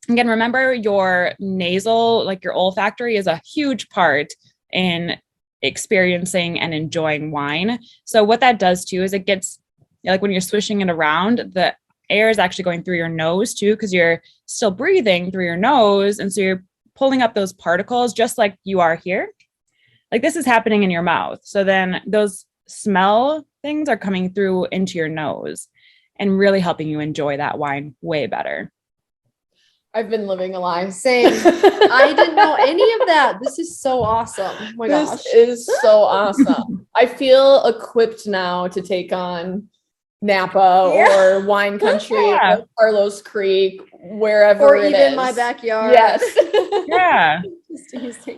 again, remember your nasal, like your olfactory, is a huge part in experiencing and enjoying wine. So what that does too is it gets, like when you're swishing it around, the air is actually going through your nose too, because you're still breathing through your nose. And so you're pulling up those particles just like you are here. Like this is happening in your mouth. So then those smell things are coming through into your nose and really helping you enjoy that wine way better. I've been living a lie. Same. I didn't know any of that. This is so awesome. Oh my gosh. This is so awesome. I feel equipped now to take on Napa or wine country, or Carlos Creek, wherever or it even is. my backyard. Yes. Yeah.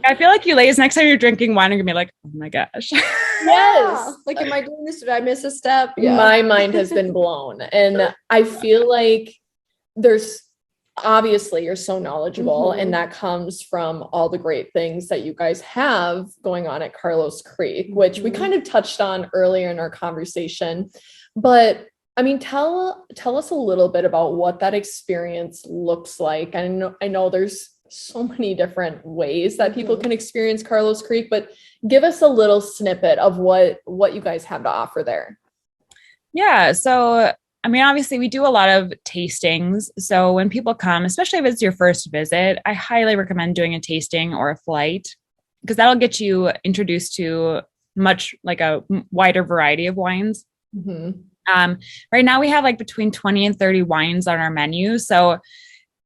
I feel like you ladies, next time you're drinking wine, you're gonna be like, oh my gosh. Yes. Like, am I doing this? Did I miss a step? Yeah. My mind has been blown. And I feel like obviously you're so knowledgeable, and that comes from all the great things that you guys have going on at Carlos Creek, which we kind of touched on earlier in our conversation. But I mean, tell us a little bit about what that experience looks like. I know there's so many different ways that people can experience Carlos Creek, but give us a little snippet of what you guys have to offer there. Yeah. So, I mean, obviously we do a lot of tastings. So when people come, especially if it's your first visit, I highly recommend doing a tasting or a flight, because that'll get you introduced to much like a wider variety of wines. Right now we have like between 20 and 30 wines on our menu. So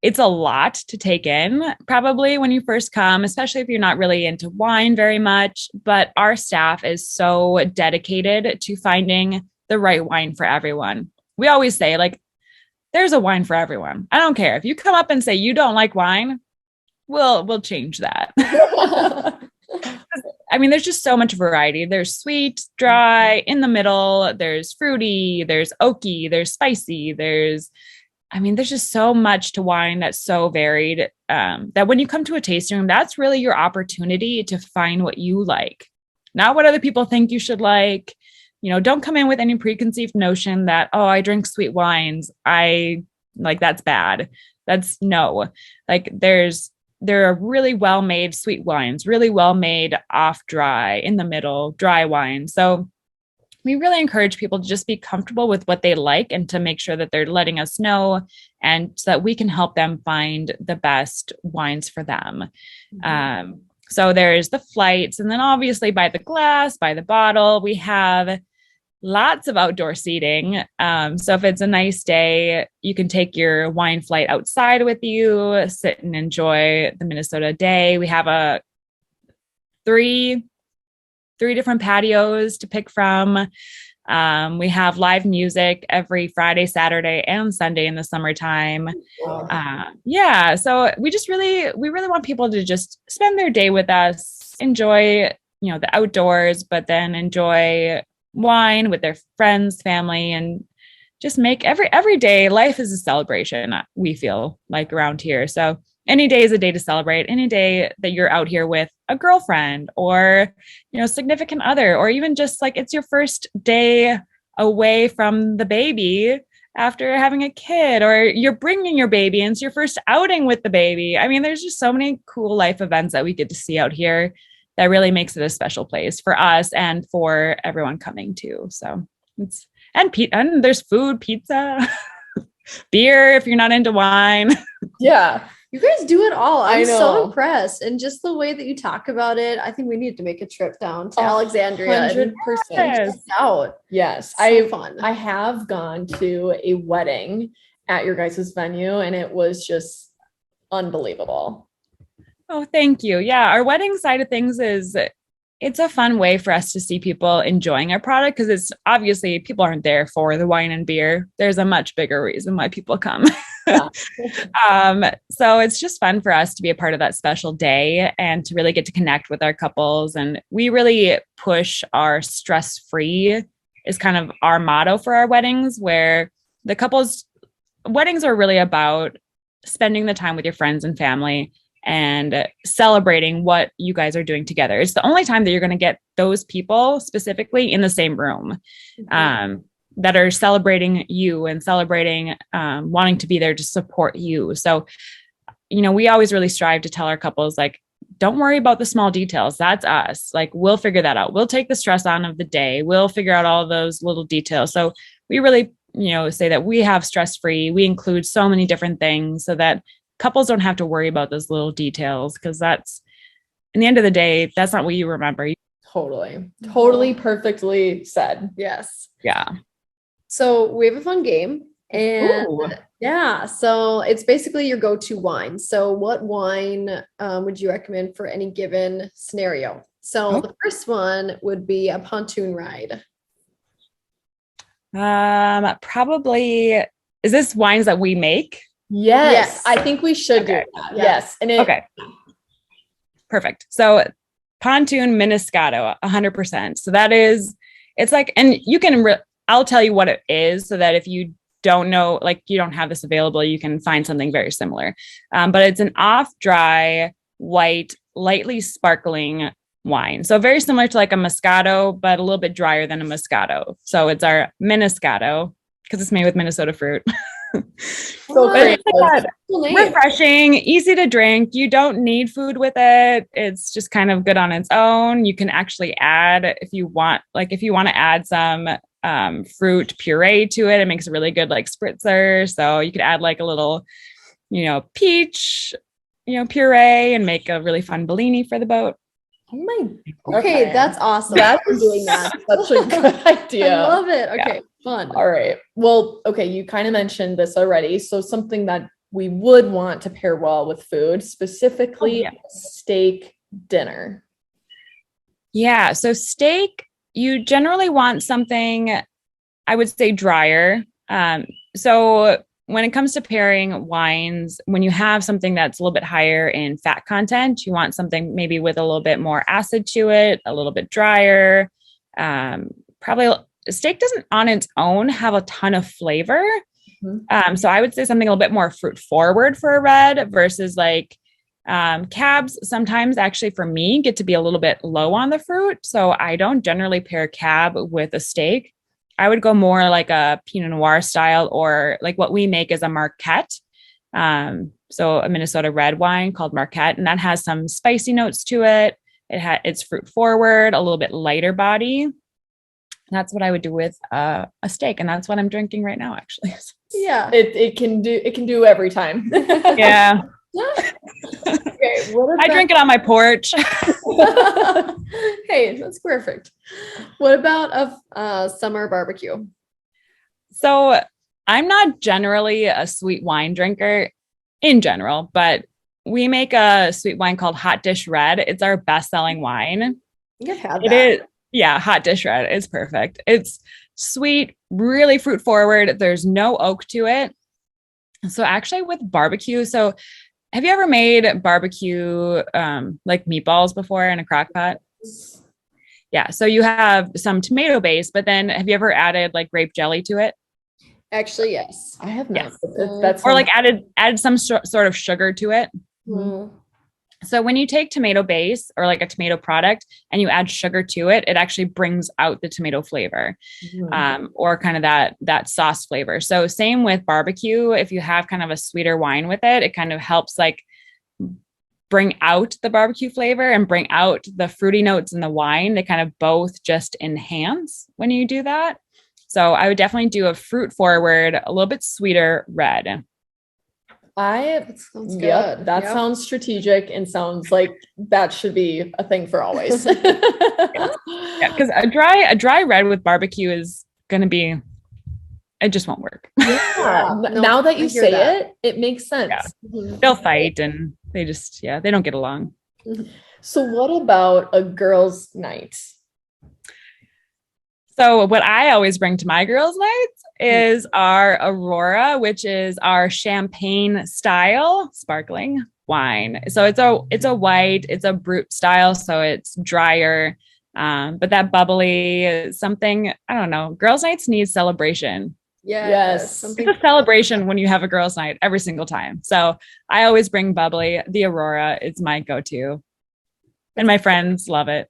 it's a lot to take in probably when you first come, especially if you're not really into wine very much. But our staff is so dedicated to finding the right wine for everyone. We always say, like, there's a wine for everyone. I don't care if you come up and say you don't like wine, we'll change that. I mean, there's just so much variety. There's sweet, dry, in the middle, there's fruity, there's oaky, there's spicy, there's just so much to wine that's so varied, that when you come to a tasting room, that's really your opportunity to find what you like, not what other people think you should like. Don't come in with any preconceived notion that, oh, I drink sweet wines, that's bad. There are really well-made sweet wines, really well-made off dry, in the middle, dry wines. So we really encourage people to just be comfortable with what they like and to make sure that they're letting us know, and so that we can help them find the best wines for them. So there's the flights, and then obviously by the glass, by the bottle, we have lots of outdoor seating. So if it's a nice day, you can take your wine flight outside with you, sit and enjoy the Minnesota day. We have three different patios to pick from. We have live music every Friday, Saturday, and Sunday in the summertime. Yeah, so we really want people to just spend their day with us, enjoy, the outdoors, but then enjoy wine with their friends, family, and just make every day. Life is a celebration, we feel like around here. So any day is a day to celebrate. Any day that you're out here with a girlfriend or, significant other, or even just like it's your first day away from the baby after having a kid, or you're bringing your baby and it's your first outing with the baby. I mean, there's just so many cool life events that we get to see out here that really makes it a special place for us and for everyone coming too. So and there's food, pizza, beer if you're not into wine. Yeah. You guys do it all. I'm I know. so impressed. And just the way that you talk about it, I think we need to make a trip down to Alexandria. 100%. Check it out. Yes. So fun. I have gone to a wedding at your guys' venue, and it was just unbelievable. Oh, thank you. Yeah, our wedding side of things it's a fun way for us to see people enjoying our product, because it's obviously people aren't there for the wine and beer. There's a much bigger reason why people come. Yeah. So it's just fun for us to be a part of that special day and to really get to connect with our couples. And we really push our stress-free is kind of our motto for our weddings, where the couples weddings are really about spending the time with your friends and family and celebrating what you guys are doing together. It's the only time that you're going to get those people specifically in the same room, that are celebrating you and celebrating, wanting to be there to support you. So, we always really strive to tell our couples, like, don't worry about the small details. That's us. Like, we'll figure that out. We'll take the stress on of the day. We'll figure out all those little details. So we really, say that we have stress-free. We include so many different things so that couples don't have to worry about those little details, because that's, in the end of the day, that's not what you remember. Totally perfectly said. Yes. Yeah. So we have a fun game. And Ooh. yeah, so it's basically your go-to wine. So what wine would you recommend for any given scenario? So the first one would be a pontoon ride. Probably, is this wines that we make? Yes. I think we should do that. Yeah. Yes. And Okay. Perfect. So pontoon Miniscato, 100%. So that is, it's like, and you can, I'll tell you what it is so that if you don't know, like you don't have this available, you can find something very similar. But it's an off-dry, white, lightly sparkling wine. So very similar to like a Moscato, but a little bit drier than a Moscato. So it's our Miniscato because it's made with Minnesota fruit. So refreshing, easy to drink. You don't need food with it. It's just kind of good on its own. You can actually add, if you want to add some fruit puree to it, it makes a really good like spritzer. So you could add like a little, peach, puree and make a really fun Bellini for the boat. Okay, that's awesome. We're doing that. Such a good idea. I love it. Okay, fun. All right. Well, okay, you kind of mentioned this already. So something that we would want to pair well with food, specifically steak dinner. Yeah. So steak, you generally want something, I would say, drier. So when it comes to pairing wines, when you have something that's a little bit higher in fat content, you want something maybe with a little bit more acid to it, a little bit drier. Probably steak doesn't on its own have a ton of flavor. So I would say something a little bit more fruit forward for a red versus like cabs sometimes actually for me get to be a little bit low on the fruit. So I don't generally pair cab with a steak. I would go more like a Pinot Noir style, or like what we make is a Marquette. So a Minnesota red wine called Marquette, and that has some spicy notes to it. It's fruit forward, a little bit lighter body. That's what I would do with a steak, and that's what I'm drinking right now, actually. Yeah. It can do every time. Yeah. Okay. I drink it on my porch. Hey, that's perfect. What about a summer barbecue? So I'm not generally a sweet wine drinker in general, but we make a sweet wine called Hot Dish Red. It's our best-selling wine. I think I've had It that. is, yeah, Hot Dish Red. It's perfect. It's sweet, really fruit forward. There's no oak to it. So actually with barbecue, so have you ever made barbecue like meatballs before in a crock pot? Yeah. So you have some tomato base, but then have you ever added like grape jelly to it? Actually, yes. I have not. Yes. That's Or like added some sort of sugar to it. Mm. So when you take tomato base or like a tomato product and you add sugar to it, it actually brings out the tomato flavor, or kind of that sauce flavor. So same with barbecue. If you have kind of a sweeter wine with it, it kind of helps like bring out the barbecue flavor and bring out the fruity notes in the wine. They kind of both just enhance when you do that. So I would definitely do a fruit forward, a little bit sweeter red. That sounds Yep, good. that Yep. sounds strategic and sounds like that should be a thing for always. Yeah, because a dry red with barbecue is going to be, it just won't work. Yeah. No, Now that I you hear say that. it makes sense. Yeah. Mhm. They'll fight and they just, yeah, they don't get along. So what about a girls' night? So what I always bring to my girls' nights is our Aurora, which is our champagne style sparkling wine. So it's a white, it's a brut style, so it's drier. But that bubbly is something, I don't know. Girls' nights need celebration. Yes. Something. It's a celebration when you have a girls' night every single time. So I always bring bubbly. The Aurora is my go-to. And my friends love it.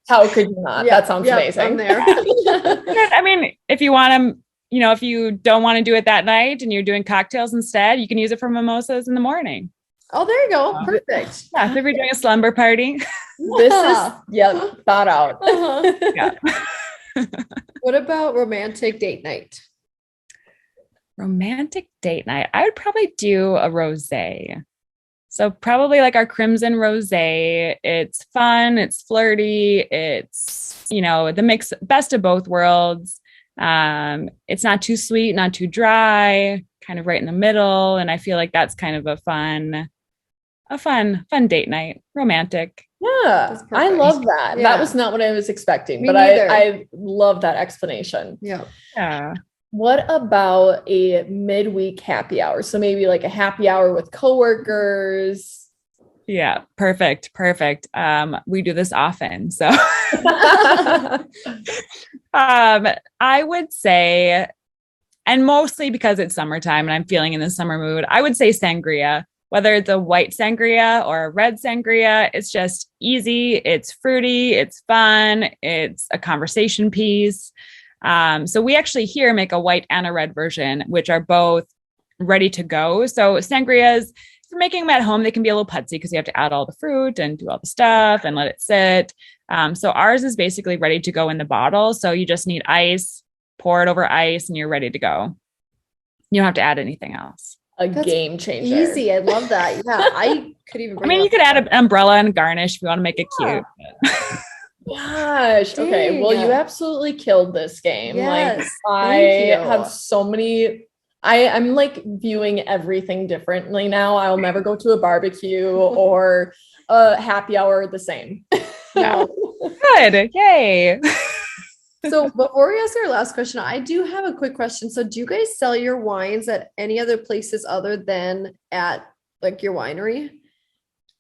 How could you not? Yeah, That sounds yep, amazing. I'm there. I mean, if you want to, if you don't want to do it that night and you're doing cocktails instead, you can use it for mimosas in the morning. Oh, there you go. Perfect. Yeah, so if you're doing a slumber party. This is thought out. Uh-huh. Yeah. What about romantic date night? Romantic date night. I would probably do a rosé. So probably like our crimson rosé. It's fun, it's flirty, it's, the mix best of both worlds. It's not too sweet, not too dry, kind of right in the middle. And I feel like that's kind of a fun date night. Romantic. Yeah, I love that. Yeah. That was not what I was expecting, Me but neither. I love that explanation. Yeah. Yeah. What about a midweek happy hour? So maybe like a happy hour with coworkers. Yeah, perfect. We do this often. So I would say, and mostly because it's summertime and I'm feeling in the summer mood, I would say sangria. Whether it's a white sangria or a red sangria, it's just easy, it's fruity, it's fun, it's a conversation piece. So we actually here make a white and a red version, which are both ready to go. So sangrias, if you're making them at home, they can be a little putsy because you have to add all the fruit and do all the stuff and let it sit. So ours is basically ready to go in the bottle. So you just need ice, pour it over ice, and you're ready to go. You don't have to add anything else. That's game changer. Easy. I love that. Yeah, I could even. You could add an umbrella and garnish if you want to make it cute. Gosh. Okay. Well, you absolutely killed this game. Yes, I have so many. I'm like viewing everything differently now. I'll never go to a barbecue or a happy hour the same. Yeah. Good. Yay. So before we ask our last question, I do have a quick question. So do you guys sell your wines at any other places other than at like your winery?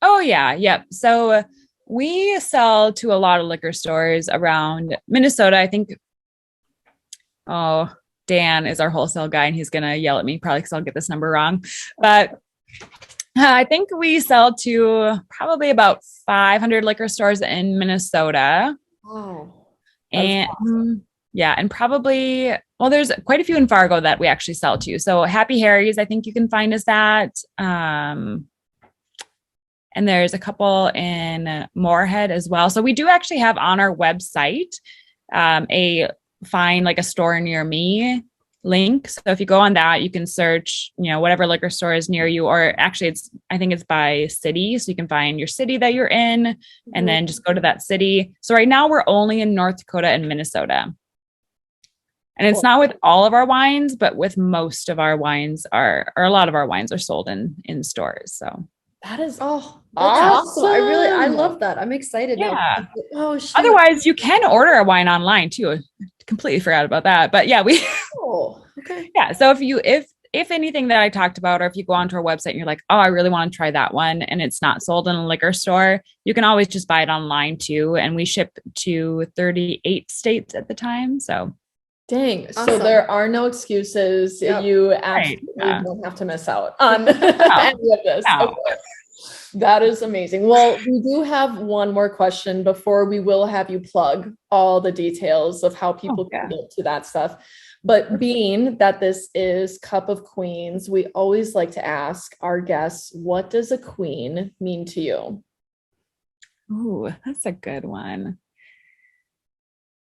Oh yeah. Yep. So we sell to a lot of liquor stores around Minnesota. I think, Dan is our wholesale guy and he's going to yell at me probably because I'll get this number wrong. But I think we sell to probably about 500 liquor stores in Minnesota. Wow. And awesome. Yeah, and probably, there's quite a few in Fargo that we actually sell to. So Happy Harry's, I think you can find us at. And there's a couple in Moorhead as well. So we do actually have on our website, a find like a store near me link. So if you go on that, you can search, whatever liquor store is near you, or actually I think it's by city. So you can find your city that you're in and then just go to that city. So right now we're only in North Dakota and Minnesota. And it's not with all of our wines, but with most of our wines or a lot of our wines are sold in stores. So that is awesome. awesome. I love that. I'm excited now. Oh, shoot. Otherwise, you can order a wine online too. Completely forgot about that. But yeah, okay. Yeah. So if anything that I talked about, or if you go onto our website and you're like, oh, I really want to try that one, and it's not sold in a liquor store, you can always just buy it online too. And we ship to 38 states at the time. So dang. Awesome. So there are no excuses. Yep. You absolutely won't have to miss out on any of this. No. Okay. That is amazing. Well, we do have one more question before we will have you plug all the details of how people can get to that stuff. But being that this is Cup of Queens, we always like to ask our guests, what does a queen mean to you? Ooh, that's a good one.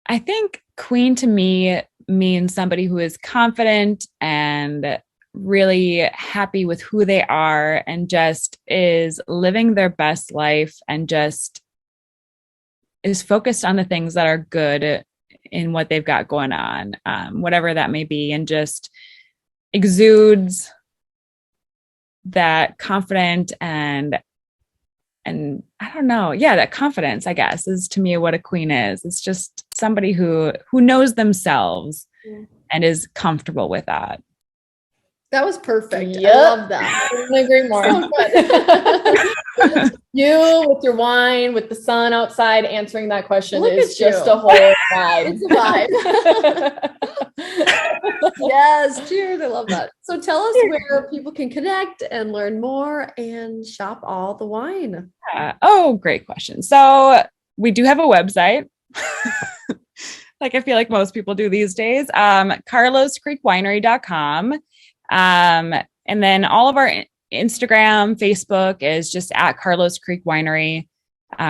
I think queen to me means somebody who is confident and really happy with who they are and just is living their best life and just is focused on the things that are good in what they've got going on, whatever that may be, and just exudes that confident and I don't know. Yeah, that confidence, I guess, is to me what a queen is. It's just somebody who knows themselves and is comfortable with that. That was perfect. Yep. I love that. I couldn't agree more. So you with your wine, with the sun outside, answering that question is just a whole vibe. It's a vibe. Yes, cheers. I love that. So tell us where people can connect and learn more and shop all the wine. Great question. So we do have a website. Like I feel like most people do these days. carloscreekwinery.com. And then all of our Instagram, Facebook is just at Carlos Creek Winery.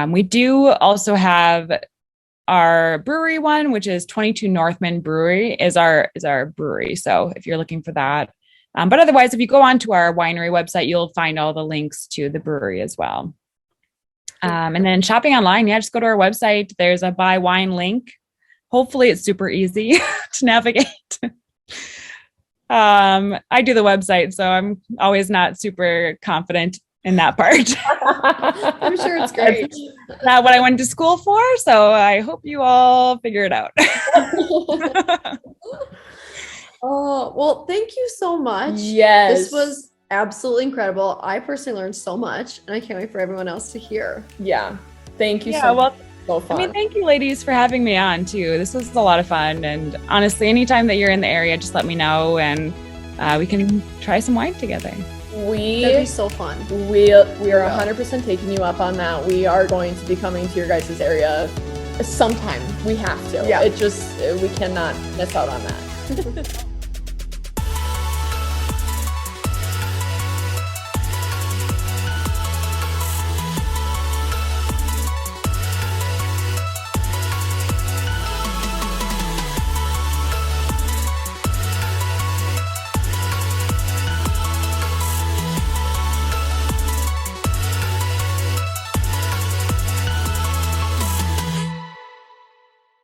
We do also have our brewery one, which is 22 Northman Brewery is our brewery. So if you're looking for that, but otherwise, if you go onto our winery website, you'll find all the links to the brewery as well. And then shopping online, just go to our website. There's a buy wine link. Hopefully it's super easy to navigate. I do the website, so I'm always not super confident in that part. I'm sure it's great. That's not what I went to school for, so I hope you all figure it out. Oh, well, thank you so much. Yes. This was absolutely incredible. I personally learned so much, and I can't wait for everyone else to hear. Yeah. Thank you so much. So fun. I mean, thank you, ladies, for having me on, too. This was a lot of fun, and honestly, anytime that you're in the area, just let me know, and we can try some wine together. That'd be so fun. We are 100% taking you up on that. We are going to be coming to your guys' area sometime. We have to. Yeah. We cannot miss out on that.